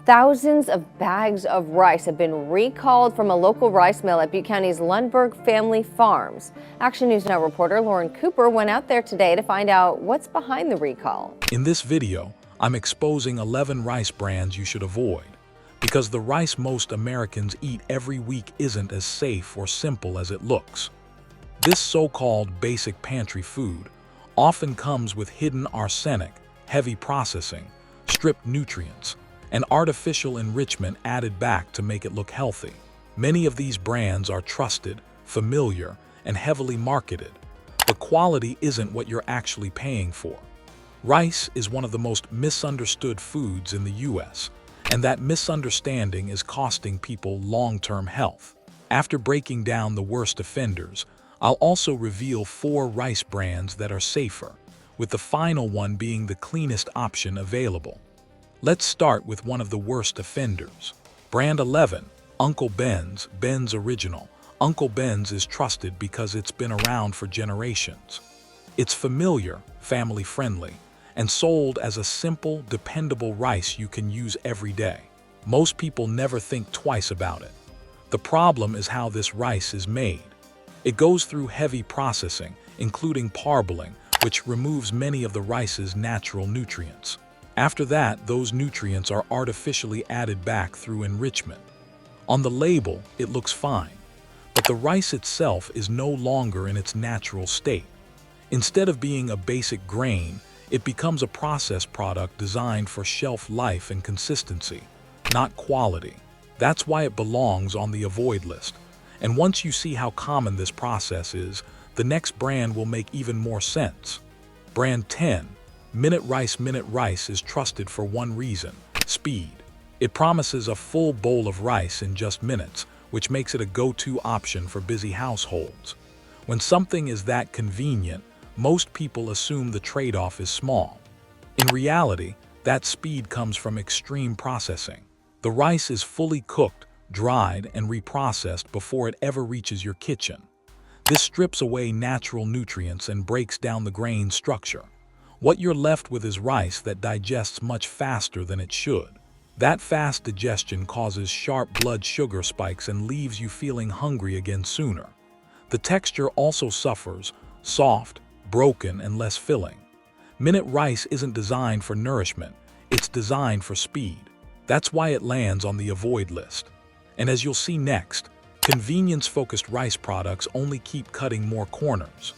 Thousands of bags of rice have been recalled from a local rice mill at Butte County's Lundberg family farms. Action News Now reporter Lauren Cooper went out there today to find out what's behind the recall. In this video, I'm exposing 11 rice brands you should avoid, because the rice most Americans eat every week isn't as safe or simple as it looks. This so-called basic pantry food often comes with hidden arsenic, heavy processing, stripped nutrients, and artificial enrichment added back to make it look healthy. Many of these brands are trusted, familiar, and heavily marketed, but quality isn't what you're actually paying for. Rice is one of the most misunderstood foods in the U.S., and that misunderstanding is costing people long-term health. After breaking down the worst offenders, I'll also reveal 4 rice brands that are safer, with the final one being the cleanest option available. Let's start with one of the worst offenders. Brand 11, Uncle Ben's, Ben's Original. Uncle Ben's is trusted because it's been around for generations. It's familiar, family-friendly, and sold as a simple, dependable rice you can use every day. Most people never think twice about it. The problem is how this rice is made. It goes through heavy processing, including parbling, which removes many of the rice's natural nutrients. After that, those nutrients are artificially added back through enrichment. On the label, it looks fine, but the rice itself is no longer in its natural state. Instead of being a basic grain, it becomes a processed product designed for shelf life and consistency, not quality. That's why it belongs on the avoid list. And once you see how common this process is, the next brand will make even more sense. Brand 10, Minute Rice. Minute Rice is trusted for one reason: speed. It promises a full bowl of rice in just minutes, which makes it a go-to option for busy households. When something is that convenient, most people assume the trade-off is small. In reality, that speed comes from extreme processing. The rice is fully cooked, dried, and reprocessed before it ever reaches your kitchen. This strips away natural nutrients and breaks down the grain's structure. What you're left with is rice that digests much faster than it should. That fast digestion causes sharp blood sugar spikes and leaves you feeling hungry again sooner. The texture also suffers, soft, broken, and less filling. Minute Rice isn't designed for nourishment, it's designed for speed. That's why it lands on the avoid list. And as you'll see next, convenience-focused rice products only keep cutting more corners.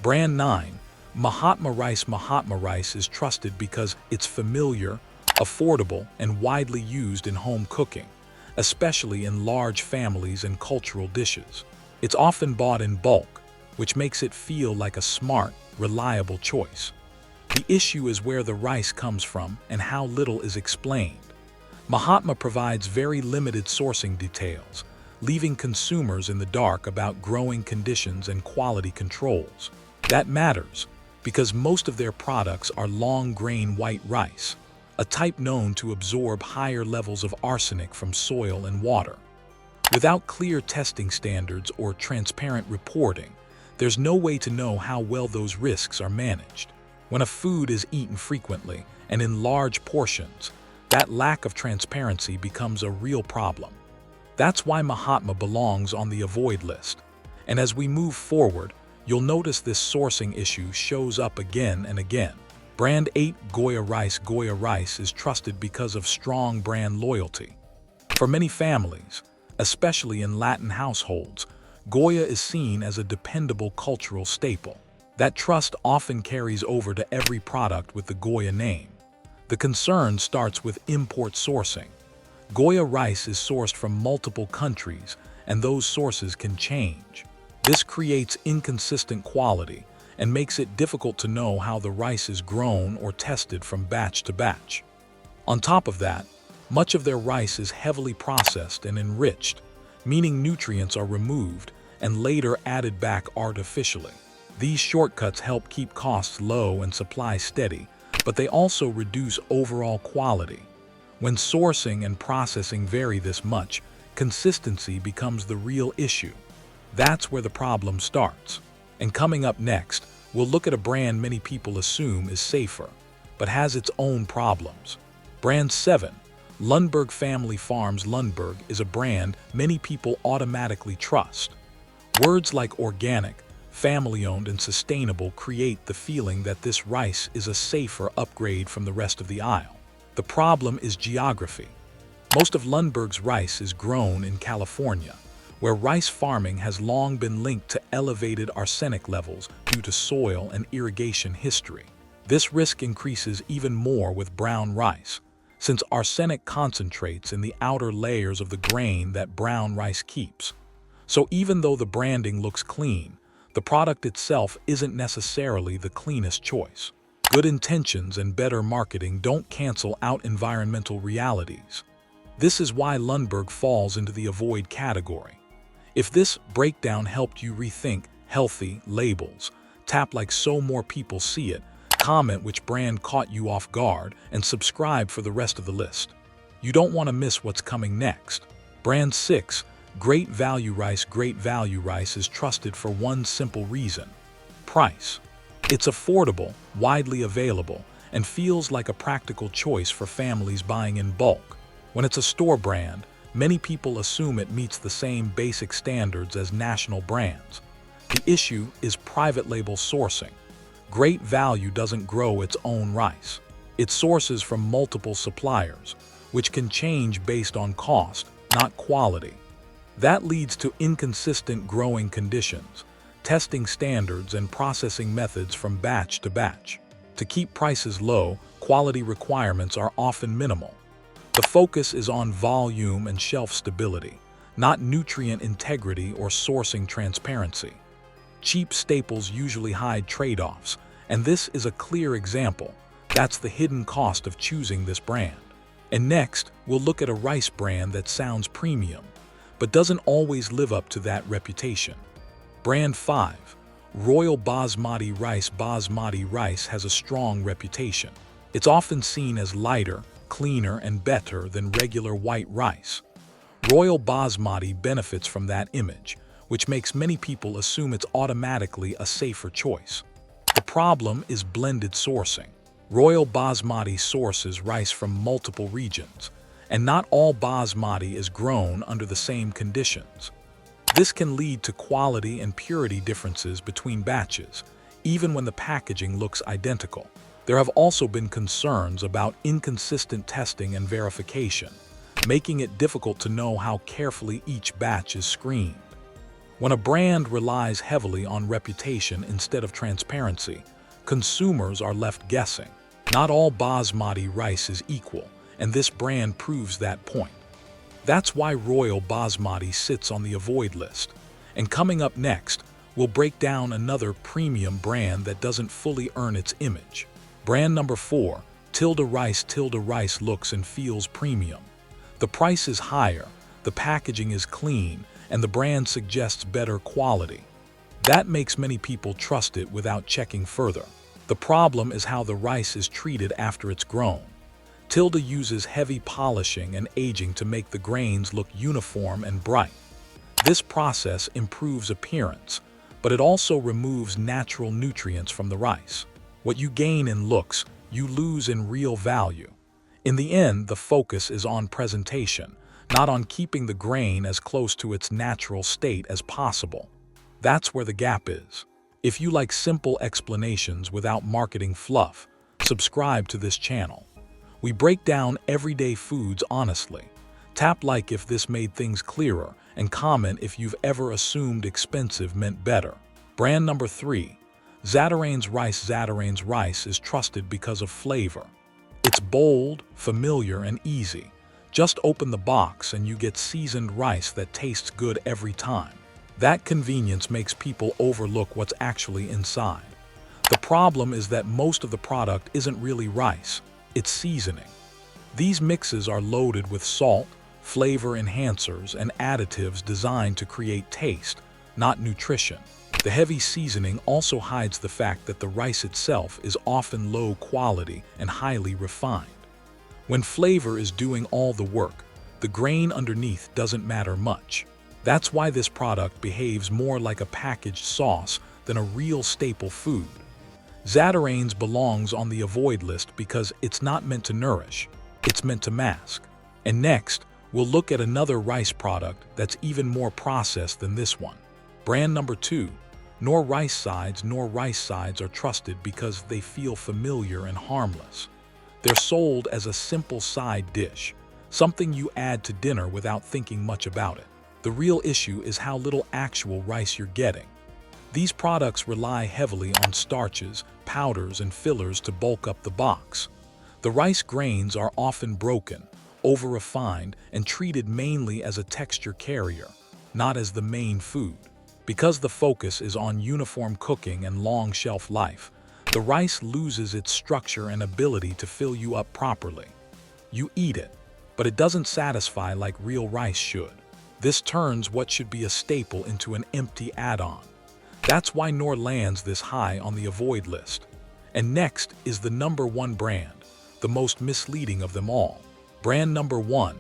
Brand 9, Mahatma Rice. Mahatma Rice is trusted because it's familiar, affordable, and widely used in home cooking, especially in large families and cultural dishes. It's often bought in bulk, which makes it feel like a smart, reliable choice. The issue is where the rice comes from and how little is explained. Mahatma provides very limited sourcing details, leaving consumers in the dark about growing conditions and quality controls. That matters, because most of their products are long-grain white rice, a type known to absorb higher levels of arsenic from soil and water. Without clear testing standards or transparent reporting, there's no way to know how well those risks are managed. When a food is eaten frequently and in large portions, that lack of transparency becomes a real problem. That's why Mahatma belongs on the avoid list. And as we move forward, you'll notice this sourcing issue shows up again and again. Brand 8, Goya Rice. Goya Rice is trusted because of strong brand loyalty. For many families, especially in Latin households, Goya is seen as a dependable cultural staple. That trust often carries over to every product with the Goya name. The concern starts with import sourcing. Goya rice is sourced from multiple countries, and those sources can change. This creates inconsistent quality and makes it difficult to know how the rice is grown or tested from batch to batch. On top of that, much of their rice is heavily processed and enriched, meaning nutrients are removed and later added back artificially. These shortcuts help keep costs low and supply steady, but they also reduce overall quality. When sourcing and processing vary this much, consistency becomes the real issue. That's where the problem starts. And coming up next, we'll look at a brand many people assume is safer, but has its own problems. Brand 7, Lundberg Family Farms. Lundberg is a brand many people automatically trust. Words like organic, family-owned, and sustainable create the feeling that this rice is a safer upgrade from the rest of the aisle. The problem is geography. Most of Lundberg's rice is grown in California, where rice farming has long been linked to elevated arsenic levels due to soil and irrigation history. This risk increases even more with brown rice, since arsenic concentrates in the outer layers of the grain that brown rice keeps. So even though the branding looks clean, the product itself isn't necessarily the cleanest choice. Good intentions and better marketing don't cancel out environmental realities. This is why Lundberg falls into the avoid category. If this breakdown helped you rethink healthy labels, tap like so more people see it, comment which brand caught you off guard, and subscribe for the rest of the list. You don't want to miss what's coming next. Brand 6, Great Value Rice. Great Value Rice is trusted for one simple reason: price. It's affordable, widely available, and feels like a practical choice for families buying in bulk. When it's a store brand, many people assume it meets the same basic standards as national brands. The issue is private label sourcing. Great Value doesn't grow its own rice. It sources from multiple suppliers, which can change based on cost, not quality. That leads to inconsistent growing conditions, testing standards, and processing methods from batch to batch. To keep prices low, quality requirements are often minimal. The focus is on volume and shelf stability, not nutrient integrity or sourcing transparency. Cheap staples usually hide trade-offs, and this is a clear example. That's the hidden cost of choosing this brand. And next, we'll look at a rice brand that sounds premium, but doesn't always live up to that reputation. Brand 5, Royal Basmati Rice. Basmati rice has a strong reputation. It's often seen as lighter, cleaner, and better than regular white rice. Royal Basmati benefits from that image, which makes many people assume it's automatically a safer choice. The problem is blended sourcing. Royal Basmati sources rice from multiple regions, and not all basmati is grown under the same conditions. This can lead to quality and purity differences between batches, even when the packaging looks identical. There have also been concerns about inconsistent testing and verification, making it difficult to know how carefully each batch is screened. When a brand relies heavily on reputation instead of transparency, consumers are left guessing. Not all basmati rice is equal, and this brand proves that point. That's why Royal Basmati sits on the avoid list. And coming up next, we'll break down another premium brand that doesn't fully earn its image. Brand number 4, Tilda Rice. Tilda Rice looks and feels premium. The price is higher, the packaging is clean, and the brand suggests better quality. That makes many people trust it without checking further. The problem is how the rice is treated after it's grown. Tilda uses heavy polishing and aging to make the grains look uniform and bright. This process improves appearance, but it also removes natural nutrients from the rice. What you gain in looks, you lose in real value. In the end, the focus is on presentation, not on keeping the grain as close to its natural state as possible. That's where the gap is. If you like simple explanations without marketing fluff, subscribe to this channel. We break down everyday foods honestly. Tap like if this made things clearer, and comment if you've ever assumed expensive meant better. Brand number 3, Zatarain's Rice. Zatarain's rice is trusted because of flavor. It's bold, familiar, and easy. Just open the box and you get seasoned rice that tastes good every time. That convenience makes people overlook what's actually inside. The problem is that most of the product isn't really rice, it's seasoning. These mixes are loaded with salt, flavor enhancers, and additives designed to create taste, not nutrition. The heavy seasoning also hides the fact that the rice itself is often low quality and highly refined. When flavor is doing all the work, the grain underneath doesn't matter much. That's why this product behaves more like a packaged sauce than a real staple food. Zatarain's belongs on the avoid list because it's not meant to nourish, it's meant to mask. And next, we'll look at another rice product that's even more processed than this one. Brand number 2, Knorr rice sides. Knorr rice sides are trusted because they feel familiar and harmless. They're sold as a simple side dish, something you add to dinner without thinking much about it. The real issue is how little actual rice you're getting. These products rely heavily on starches, powders, and fillers to bulk up the box. The rice grains are often broken, over-refined, and treated mainly as a texture carrier, not as the main food. Because the focus is on uniform cooking and long shelf life, the rice loses its structure and ability to fill you up properly. You eat it, but it doesn't satisfy like real rice should. This turns what should be a staple into an empty add-on. That's why Knorr lands this high on the avoid list. And next is the number 1 brand, the most misleading of them all. Brand number 1,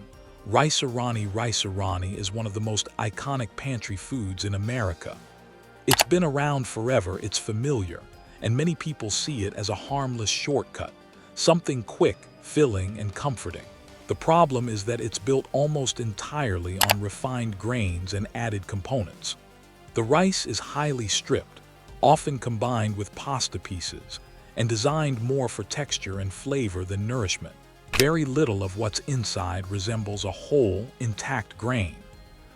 Rice-A-Roni. Rice-A-Roni is one of the most iconic pantry foods in America. It's been around forever, it's familiar, and many people see it as a harmless shortcut, something quick, filling, and comforting. The problem is that it's built almost entirely on refined grains and added components. The rice is highly stripped, often combined with pasta pieces, and designed more for texture and flavor than nourishment. Very little of what's inside resembles a whole, intact grain.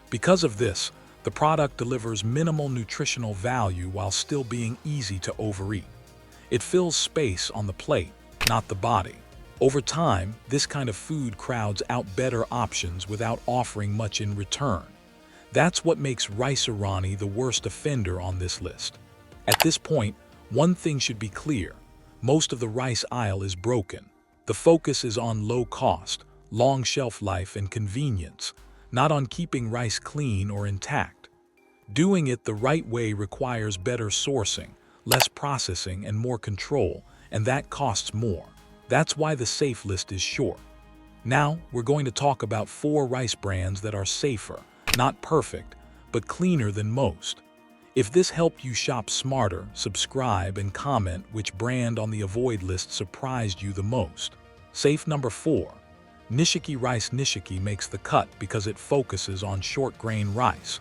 Because of this, the product delivers minimal nutritional value while still being easy to overeat. It fills space on the plate, not the body. Over time, this kind of food crowds out better options without offering much in return. That's what makes Rice-A-Roni the worst offender on this list. At this point, one thing should be clear. Most of the rice aisle is broken. The focus is on low cost, long shelf life, and convenience, not on keeping rice clean or intact. Doing it the right way requires better sourcing, less processing, and more control, and that costs more. That's why the safe list is short. Now, we're going to talk about 4 rice brands that are safer, not perfect, but cleaner than most. If this helped you shop smarter, subscribe and comment which brand on the avoid list surprised you the most. Safe number 4. Nishiki Rice. Nishiki makes the cut because it focuses on short grain rice,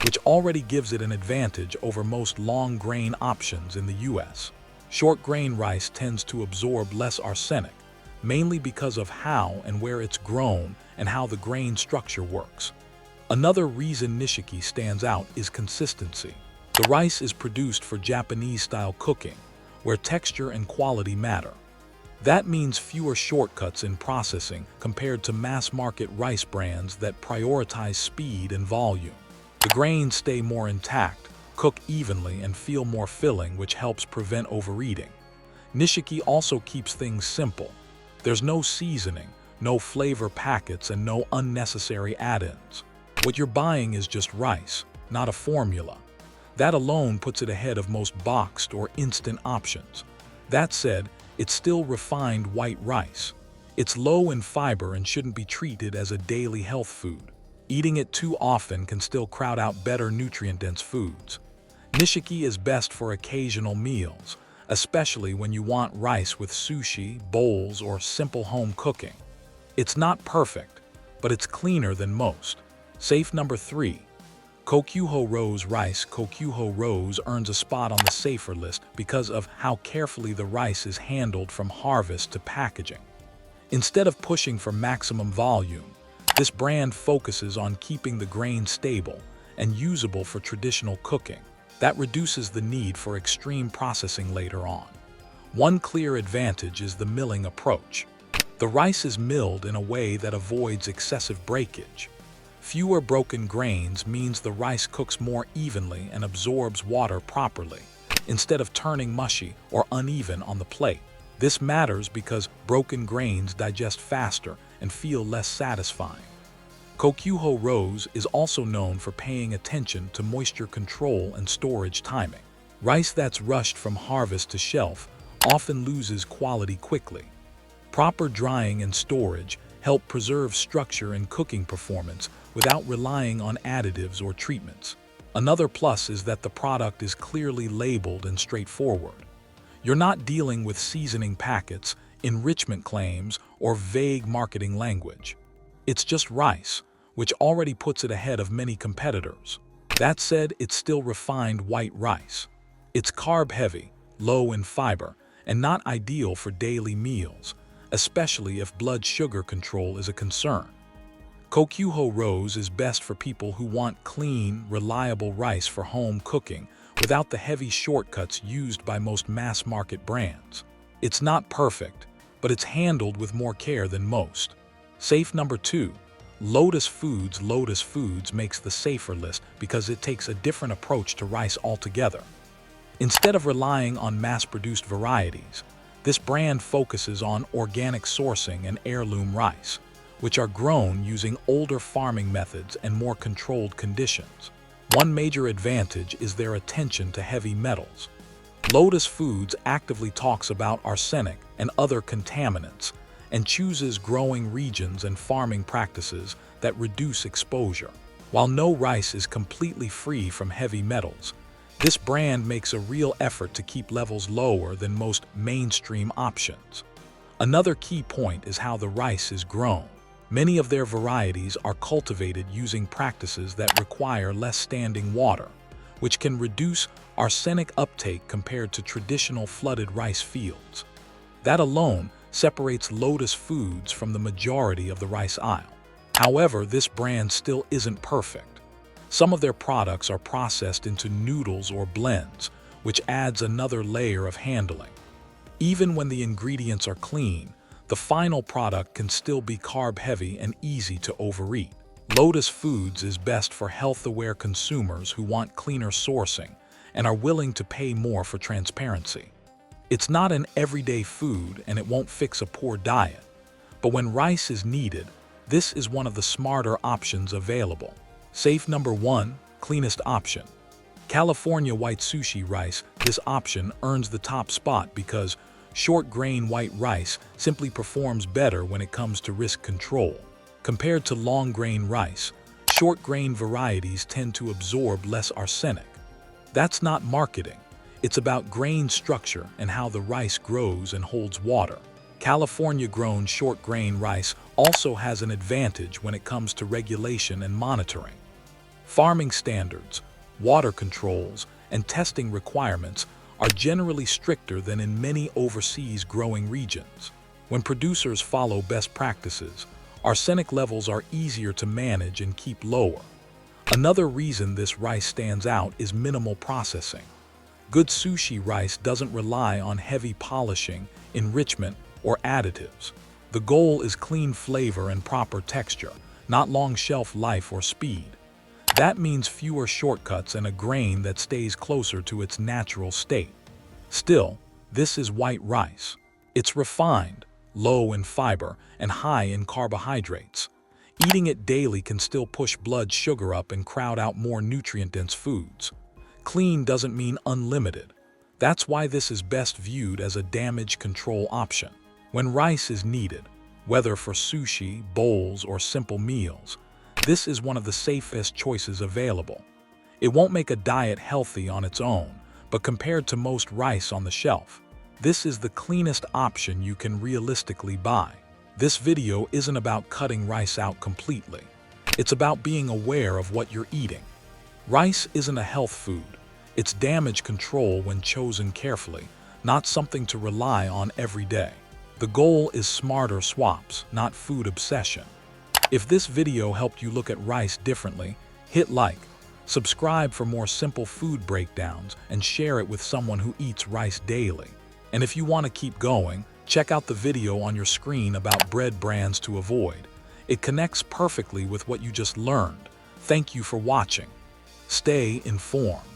which already gives it an advantage over most long grain options in the US. Short grain rice tends to absorb less arsenic, mainly because of how and where it's grown and how the grain structure works. Another reason Nishiki stands out is consistency. The rice is produced for Japanese-style cooking, where texture and quality matter. That means fewer shortcuts in processing compared to mass-market rice brands that prioritize speed and volume. The grains stay more intact, cook evenly, and feel more filling, which helps prevent overeating. Nishiki also keeps things simple. There's no seasoning, no flavor packets, and no unnecessary add-ins. What you're buying is just rice, not a formula. That alone puts it ahead of most boxed or instant options. That said, it's still refined white rice. It's low in fiber and shouldn't be treated as a daily health food. Eating it too often can still crowd out better nutrient-dense foods. Nishiki is best for occasional meals, especially when you want rice with sushi, bowls, or simple home cooking. It's not perfect, but it's cleaner than most. Safe number 3. Kokuho Rose rice. Kokuho Rose earns a spot on the safer list because of how carefully the rice is handled from harvest to packaging. Instead of pushing for maximum volume, this brand focuses on keeping the grain stable and usable for traditional cooking. That reduces the need for extreme processing later on. One clear advantage is the milling approach. The rice is milled in a way that avoids excessive breakage. Fewer broken grains means the rice cooks more evenly and absorbs water properly, instead of turning mushy or uneven on the plate. This matters because broken grains digest faster and feel less satisfying. Kokuho Rose is also known for paying attention to moisture control and storage timing. Rice that's rushed from harvest to shelf often loses quality quickly. Proper drying and storage help preserve structure and cooking performance without relying on additives or treatments. Another plus is that the product is clearly labeled and straightforward. You're not dealing with seasoning packets, enrichment claims, or vague marketing language. It's just rice, which already puts it ahead of many competitors. That said, it's still refined white rice. It's carb-heavy, low in fiber, and not ideal for daily meals, especially if blood sugar control is a concern. Kokuho Rose is best for people who want clean, reliable rice for home cooking without the heavy shortcuts used by most mass-market brands. It's not perfect, but it's handled with more care than most. Safe number 2. Lotus Foods. Lotus Foods makes the safer list because it takes a different approach to rice altogether. Instead of relying on mass-produced varieties, this brand focuses on organic sourcing and heirloom rice, which are grown using older farming methods and more controlled conditions. One major advantage is their attention to heavy metals. Lotus Foods actively talks about arsenic and other contaminants and chooses growing regions and farming practices that reduce exposure. While no rice is completely free from heavy metals, this brand makes a real effort to keep levels lower than most mainstream options. Another key point is how the rice is grown. Many of their varieties are cultivated using practices that require less standing water, which can reduce arsenic uptake compared to traditional flooded rice fields. That alone separates Lotus Foods from the majority of the rice aisle. However, this brand still isn't perfect. Some of their products are processed into noodles or blends, which adds another layer of handling. Even when the ingredients are clean, the final product can still be carb-heavy and easy to overeat. Lotus Foods is best for health-aware consumers who want cleaner sourcing and are willing to pay more for transparency. It's not an everyday food and it won't fix a poor diet, but when rice is needed, this is one of the smarter options available. Safe number 1, cleanest option. California white sushi rice. This option earns the top spot because short-grain white rice simply performs better when it comes to risk control. Compared to long-grain rice, short-grain varieties tend to absorb less arsenic. That's not marketing. It's about grain structure and how the rice grows and holds water. California-grown short-grain rice also has an advantage when it comes to regulation and monitoring. Farming standards, water controls, and testing requirements are generally stricter than in many overseas growing regions. When producers follow best practices, arsenic levels are easier to manage and keep lower. Another reason this rice stands out is minimal processing. Good sushi rice doesn't rely on heavy polishing, enrichment, or additives. The goal is clean flavor and proper texture, not long shelf life or speed. That means fewer shortcuts and a grain that stays closer to its natural state. Still, this is white rice. It's refined, low in fiber, and high in carbohydrates. Eating it daily can still push blood sugar up and crowd out more nutrient-dense foods. Clean doesn't mean unlimited. That's why this is best viewed as a damage control option. When rice is needed, whether for sushi, bowls, or simple meals, this is one of the safest choices available. It won't make a diet healthy on its own, but compared to most rice on the shelf, this is the cleanest option you can realistically buy. This video isn't about cutting rice out completely. It's about being aware of what you're eating. Rice isn't a health food. It's damage control when chosen carefully, not something to rely on every day. The goal is smarter swaps, not food obsession. If this video helped you look at rice differently, hit like, subscribe for more simple food breakdowns, and share it with someone who eats rice daily. And if you want to keep going, check out the video on your screen about bread brands to avoid. It connects perfectly with what you just learned. Thank you for watching. Stay informed.